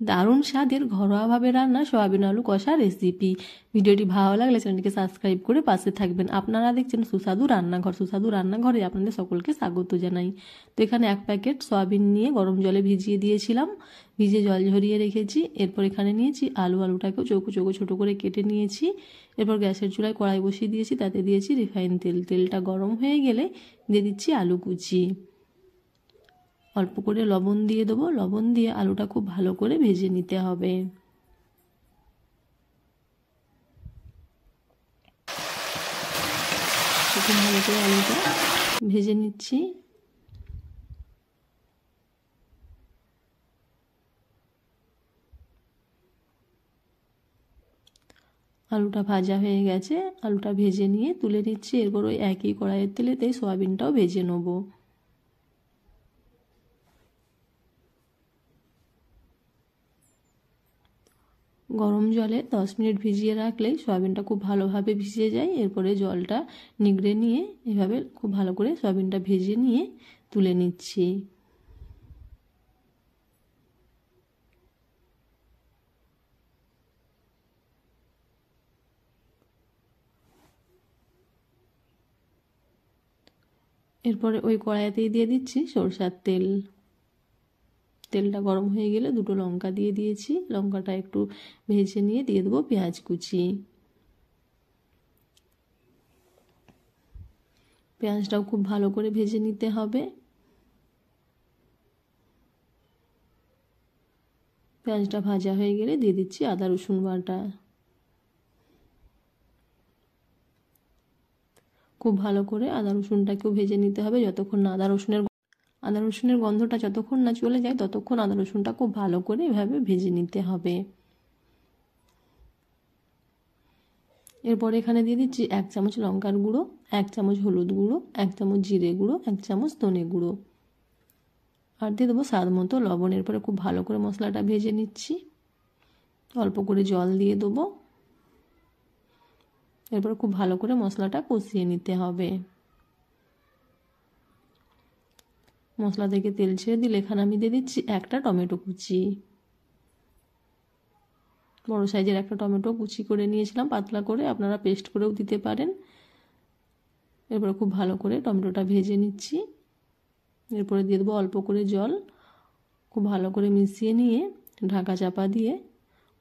দারুণ স্বাদের ঘরোয়াভাবে রান্না সয়াবিন আলু কষা রেসিপি। ভিডিওটি ভালো লাগলে চ্যানেলটিকে সাবস্ক্রাইব করে পাশে থাকবেন। আপনারা দেখছেন সুস্বাদু রান্নাঘর। সুস্বাদু রান্নাঘরে আপনাদের সকলকে স্বাগত জানাই। তো এখানে 1 প্যাকেট সয়াবিন নিয়ে গরম জলে ভিজিয়ে দিয়েছিলাম, ভিজিয়ে জল ঝরিয়ে রেখেছি। এরপর এখানে নিয়েছি আলুটাকেও চৌকো চৌকো ছোটো করে কেটে নিয়েছি। এরপর গ্যাসের চুলায় কড়াই বসিয়ে দিয়েছি, তাতে দিয়েছি রিফাইন তেল। তেলটা গরম হয়ে গেলে দিয়ে দিচ্ছি আলু কুচি, অল্প করে লবণ দিয়ে দেবো। লবণ দিয়ে আলুটা খুব ভালো করে ভেজে নিতে হবে। খুব ভালো করে আলুটা ভেজে নিচ্ছি। আলুটা ভাজা হয়ে গেছে, আলুটা ভেজে নিয়ে তুলে নিচ্ছি। এরপর ওই একই কড়াইয়ের তেলেতেই সয়াবিনটাও ভেজে নেবো। গরম জলে 10 মিনিট ভিজিয়ে রাখলেই সয়াবিনটা খুব ভালোভাবে ভিজে যায়। এরপরে জলটা নিগড়ে নিয়ে এভাবে খুব ভালো করে সয়াবিনটা ভেজে নিয়ে তুলে নিচ্ছি। এরপরে ওই কড়াইতেই দিয়ে দিচ্ছি সরষের তেল। তেলটা গরম হয়ে গেলে 2টো লঙ্কা দিয়ে দিয়েছি। লঙ্কাটা একটু ভেজে নিয়ে দিয়ে দেবো পেঁয়াজ কুচি। পেঁয়াজটাও খুব ভালো করে ভেজে নিতে হবে। পেঁয়াজটা ভাজা হয়ে গেলে দিয়ে দিচ্ছি আদা রসুন বাটা। খুব ভালো করে আদা রসুনটাকেও ভেজে নিতে হবে যতক্ষণ না আদা রসুনের গন্ধটা যতক্ষণ না চলে যায় ততক্ষণ আদা রসুনটা খুব ভালো করে এভাবে ভেজে নিতে হবে। এরপর এখানে দিয়ে দিচ্ছি 1 চামচ লঙ্কার গুঁড়ো, 1 চামচ হলুদ গুঁড়ো, 1 চামচ জিরে গুঁড়ো, 1 চামচ ধনে গুঁড়ো, আর দিয়ে দেবো স্বাদ মতো লবণ। এরপরে খুব ভালো করে মশলাটা ভেজে নিচ্ছি। অল্প করে জল দিয়ে দেবো। এরপরে খুব ভালো করে মশলাটা কষিয়ে নিতে হবে। মশলা থেকে তেল ছেড়ে দিলে এখানে আমি দিয়ে দিচ্ছি 1টা টমেটো কুচি। বড় সাইজের 1টা টমেটো কুচি করে নিয়েছিলাম পাতলা করে, আপনারা পেস্ট করেও দিতে পারেন। এরপরে খুব ভালো করে টমেটোটা ভেজে নিচ্ছি। এরপরে দিয়ে দেবো অল্প করে জল। খুব ভালো করে মিশিয়ে নিয়ে ঢাকা চাপা দিয়ে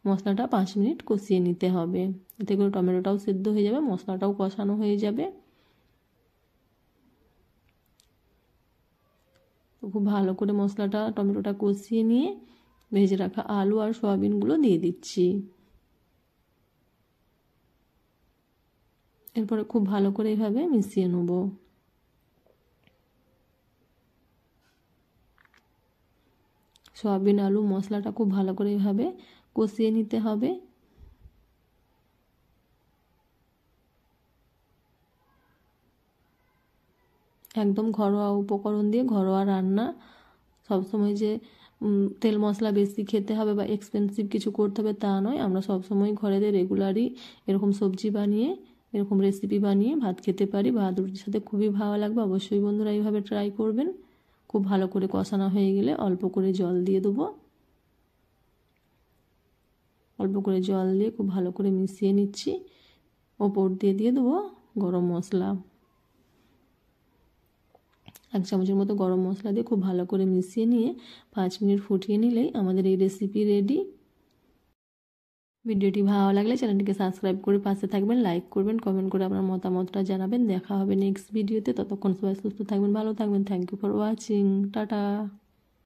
মশলাটা 5 মিনিট কষিয়ে নিতে হবে। এতে করে টমেটোটাও সেদ্ধ হয়ে যাবে, মশলাটাও কষানো হয়ে যাবে। খুব ভালো করে মশলাটা টমেটোটা কষিয়ে নিয়ে ভেজে রাখা আলু আর সয়াবিনগুলো দিয়ে দিচ্ছি। এরপরে খুব ভালো করে এভাবে মিশিয়ে নেব। সয়াবিন আলু মশলাটা খুব ভালো করে এভাবে কষিয়ে নিতে হবে। একদম ঘরোয়া উপকরণ দিয়ে ঘরোয়া রান্না। সবসময় যে তেল মশলা বেশি খেতে হবে বা এক্সপেন্সিভ কিছু করতে হবে তা নয়। আমরা সবসময় ঘরেতে রেগুলারই এরকম সবজি বানিয়ে এরকম রেসিপি বানিয়ে ভাত খেতে পারি। ভাত রুটির সাথে খুবই ভালো লাগবে। অবশ্যই বন্ধুরা এইভাবে ট্রাই করবেন। খুব ভালো করে কষানো হয়ে গেলে অল্প করে জল দিয়ে দেবো। অল্প করে জল দিয়ে খুব ভালো করে মিশিয়ে নিচ্ছি। ওপর দিয়ে দিয়ে দেবো গরম মশলা। 1 চামচের মতো গরম মশলা দিয়ে খুব ভালো করে মিশিয়ে নিয়ে 5 মিনিট ফুটিয়ে নিলেই আমাদের এই রেসিপি রেডি। ভিডিওটি ভালো লাগলে চ্যানেলটিকে সাবস্ক্রাইব করে পাশে থাকবেন, লাইক করবেন, কমেন্ট করে আপনার মতামতটা জানাবেন। দেখা হবে নেক্সট ভিডিওতে। ততক্ষণ সবাই সুস্থ থাকবেন, ভালো থাকবেন। Thank you for watching. Tata.